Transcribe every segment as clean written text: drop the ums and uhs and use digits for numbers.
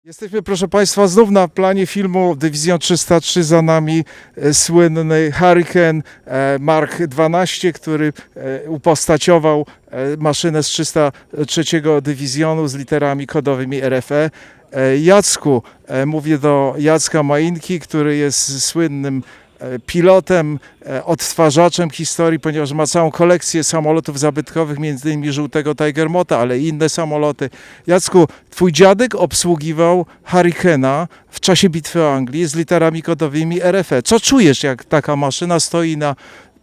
Jesteśmy, proszę Państwa, znów na planie filmu Dywizjon 303, za nami słynny Hurricane Mark XII, który upostaciował maszynę z 303 Dywizjonu z literami kodowymi RFE. Jacku, mówię do Jacka Majinki, który jest słynnym pilotem, odtwarzaczem historii, ponieważ ma całą kolekcję samolotów zabytkowych, między innymi żółtego Tigermota, ale i inne samoloty. Jacku, twój dziadek obsługiwał Hurricana w czasie bitwy o Anglię z literami kodowymi RFE. Co czujesz, jak taka maszyna stoi na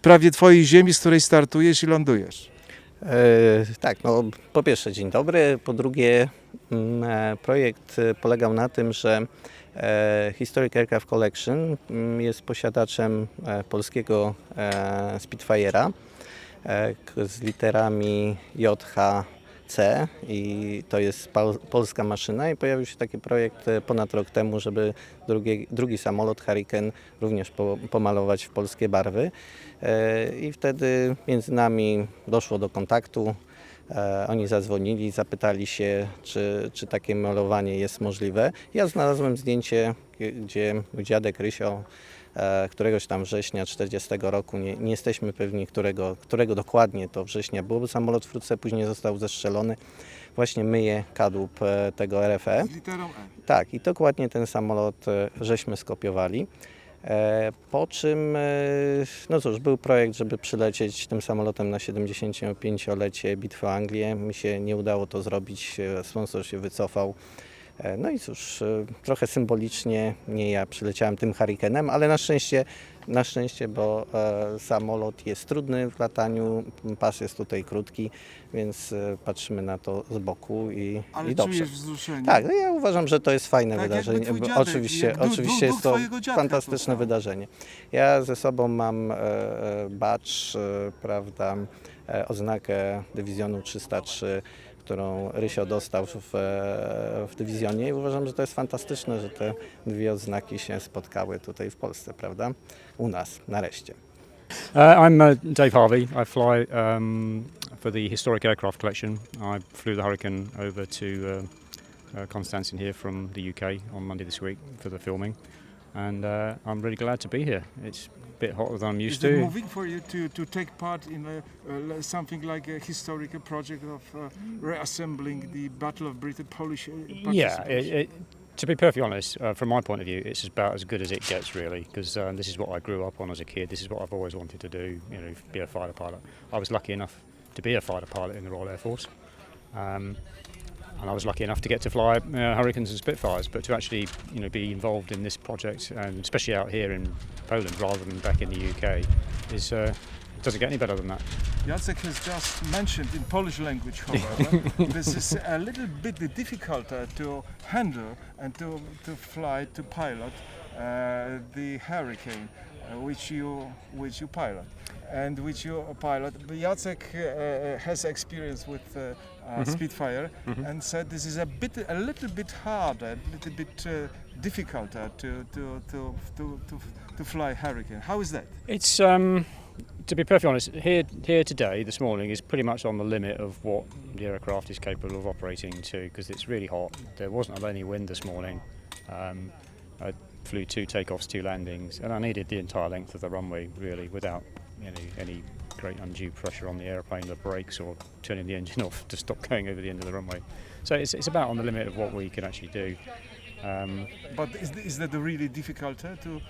prawie twojej ziemi, z której startujesz i lądujesz? Tak, no po pierwsze dzień dobry, po drugie projekt polegał na tym, że Historic Aircraft Collection jest posiadaczem polskiego Spitfire'a z literami JHC i to jest polska maszyna i pojawił się taki projekt ponad rok temu, żeby drugi samolot Hurricane również pomalować w polskie barwy i wtedy między nami doszło do kontaktu. Oni zadzwonili, zapytali się, czy takie malowanie jest możliwe. Ja znalazłem zdjęcie, gdzie mój dziadek Rysio któregoś tam września 1940 roku, nie jesteśmy pewni którego dokładnie to września było, bo samolot wkrótce później został zestrzelony. Właśnie myje kadłub tego RFE. Z literą E. Tak, i dokładnie ten samolot żeśmy skopiowali. Po czym, no cóż, był projekt, żeby przylecieć tym samolotem na 75-lecie bitwy o Anglię. Mi się nie udało to zrobić, sponsor się wycofał. No i cóż, trochę symbolicznie nie ja przyleciałem tym Hurricanem, ale na szczęście, bo samolot jest trudny w lataniu, pas jest tutaj krótki, więc patrzymy na to z boku i dobrze. Czujesz wzruszenie? Tak, no ja uważam, że to jest fajne Tak, wydarzenie. jakby twój dziadek, Oczywiście jest to twojego dziadka fantastyczne tu, wydarzenie. Ja ze sobą mam badge, prawda, oznakę Dywizjonu 303, którą Rysio dostał w dywizjonie i uważam, że to jest fantastyczne, że te dwie odznaki się spotkały tutaj w Polsce, prawda? U nas, nareszcie. I'm Dave Harvey. I fly for the Historic Aircraft Collection. I flew the Hurricane over to Constance here from the UK on Monday this week for the filming, and I'm really glad to be here. It's a bit hotter than I'm used Is it to. moving for you to take part in something like a historical project of reassembling the Battle of Britain, Polish Yeah, participation? to be perfectly honest, from my point of view, it's about as good as it gets, really, because this is what I grew up on as a kid. This is what I've always wanted to do, you know, be a fighter pilot. I was lucky enough to be a fighter pilot in the Royal Air Force, and I was lucky enough to get to fly Hurricanes and Spitfires. But to actually, you know, be involved in this project, and especially out here in Poland rather than back in the UK, is doesn't get any better than that. Jacek has just mentioned in Polish language, however, this is a little bit difficult to handle and to fly, to pilot the Hurricane, which you pilot. And which you pilot. Jacek has experience with Spitfire and said this is a little bit harder, a little bit difficult to fly Hurricane. How is that? It's to be perfectly honest, here today, this morning, is pretty much on the limit of what the aircraft is capable of operating to, because it's really hot. There wasn't any wind this morning. I flew 2 takeoffs, 2 landings, and I needed the entire length of the runway, really, without any great undue pressure on the airplane, the brakes, or turning the engine off to stop going over the end of the runway. So it's about on the limit of what we can actually do. But is that really difficult to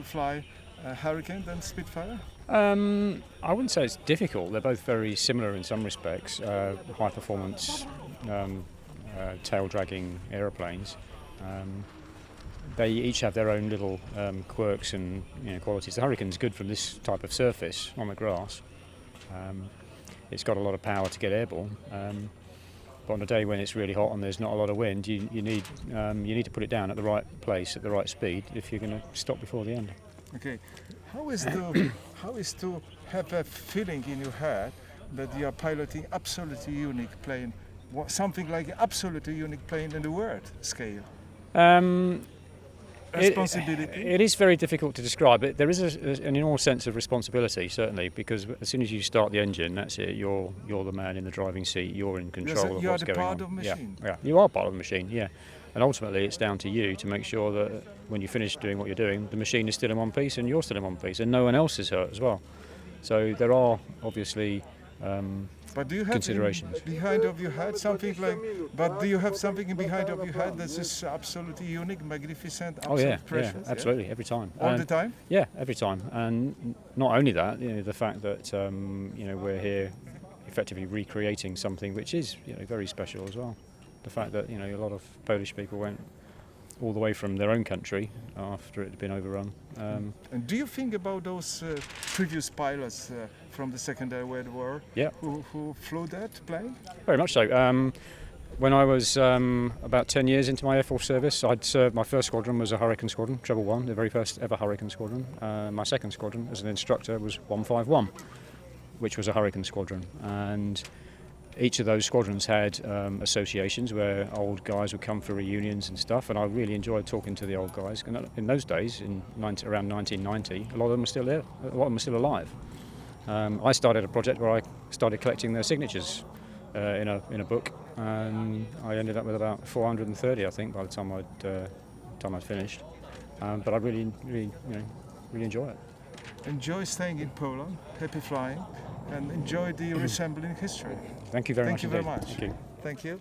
fly Hurricane than Spitfire? I wouldn't say it's difficult. They're both very similar in some respects. High performance, tail dragging aeroplanes. They each have their own little quirks and qualities. The Hurricane's good from this type of surface on the grass. It's got a lot of power to get airborne. But on a day when it's really hot and there's not a lot of wind, you need to put it down at the right place at the right speed if you're going to stop before the end. Okay, how is to have a feeling in your head that you are piloting absolutely unique plane, something like absolutely unique plane in the world scale? Responsibility. It is very difficult to describe. There is an enormous sense of responsibility, certainly, because as soon as you start the engine, that's it. You're the man in the driving seat. You're in control of what's going on. You are the part of the machine. Yeah, you are part of the machine. Yeah, And ultimately, it's down to you to make sure that when you finish doing what you're doing, the machine is still in one piece and you're still in one piece, and no one else is hurt as well. So there are obviously But do you have considerations. behind of your head something like? But do you have something in behind of your head that is absolutely unique, magnificent, Oh absolute yeah, precious? absolutely, every time. All And- the time. Yeah, every time. And not only that, the fact that we're here effectively recreating something which is very special as well. The fact that a lot of Polish people went all the way from their own country after it had been overrun. And do you think about those previous pilots from the Second World War Yeah, who flew that plane? very much so. When I was about 10 years into my Air Force service, I'd served, my first squadron was a Hurricane Squadron, Treble 1, the very first ever Hurricane Squadron. My second squadron as an instructor was 151, which was a Hurricane Squadron. And each of those squadrons had associations where old guys would come for reunions and stuff, and I really enjoyed talking to the old guys. And in those days, around 1990, a lot of them were still there, a lot of them were still alive. I started a project where I started collecting their signatures in a book, and I ended up with about 430, I think, by the time I'd finished. But I really enjoy it. Enjoy staying in Poland, happy flying, and enjoy the resembling history. Thank you very much. Thank you very indeed. much. Thank you. Thank you.